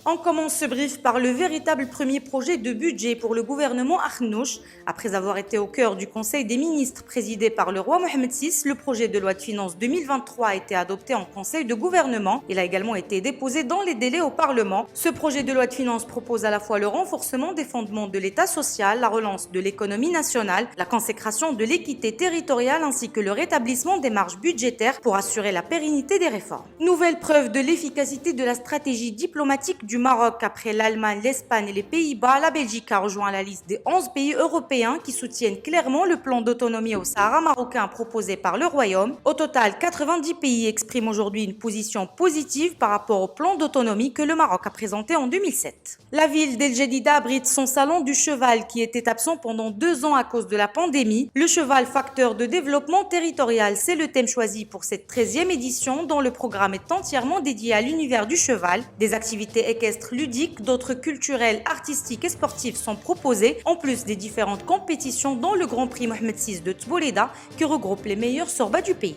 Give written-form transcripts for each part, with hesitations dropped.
On commence ce brief par le véritable premier projet de budget pour le gouvernement Arnouch. Après avoir été au cœur du Conseil des ministres présidé par le roi Mohamed VI, le projet de loi de finances 2023 a été adopté en Conseil de gouvernement. Il a également été déposé dans les délais au Parlement. Ce projet de loi de finances propose à la fois le renforcement des fondements de l'État social, la relance de l'économie nationale, la consécration de l'équité territoriale ainsi que le rétablissement des marges budgétaires pour assurer la pérennité des réformes. Nouvelle preuve de l'efficacité de la stratégie diplomatique du Maroc après l'Allemagne, l'Espagne et les Pays-Bas, la Belgique a rejoint la liste des 11 pays européens qui soutiennent clairement le plan d'autonomie au Sahara marocain proposé par le Royaume. Au total, 90 pays expriment aujourd'hui une position positive par rapport au plan d'autonomie que le Maroc a présenté en 2007. La ville d'El Jadida abrite son salon du cheval qui était absent pendant 2 ans à cause de la pandémie. Le cheval facteur de développement territorial, c'est le thème choisi pour cette 13e édition dont le programme est entièrement dédié à l'univers du cheval. Des activités équestres ludiques, d'autres culturelles, artistiques et sportives sont proposées, en plus des différentes compétitions dont le Grand Prix Mohamed VI de Tboleda qui regroupe les meilleurs sorbats du pays.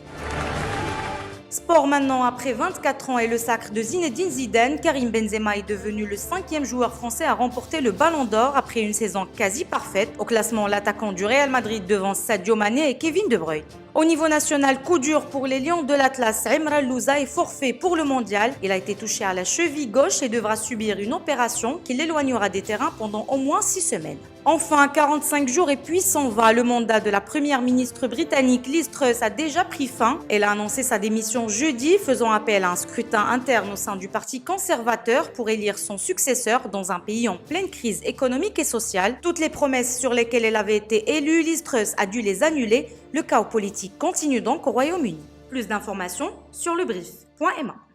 Sport maintenant, après 24 ans et le sacre de Zinedine Zidane, Karim Benzema est devenu le 5e joueur français à remporter le Ballon d'Or après une saison quasi parfaite. Au classement, l'attaquant du Real Madrid devant Sadio Mané et Kevin De Bruyne. Au niveau national, coup dur pour les Lions de l'Atlas, Emre Louza est forfait pour le mondial. Il a été touché à la cheville gauche et devra subir une opération qui l'éloignera des terrains pendant au moins 6 semaines. Enfin, 45 jours et puis s'en va. Le mandat de la première ministre britannique Liz Truss a déjà pris fin. Elle a annoncé sa démission jeudi, faisant appel à un scrutin interne au sein du parti conservateur pour élire son successeur dans un pays en pleine crise économique et sociale. Toutes les promesses sur lesquelles elle avait été élue, Liz Truss a dû les annuler. Le chaos politique continue donc au Royaume-Uni. Plus d'informations sur lebrief.ma.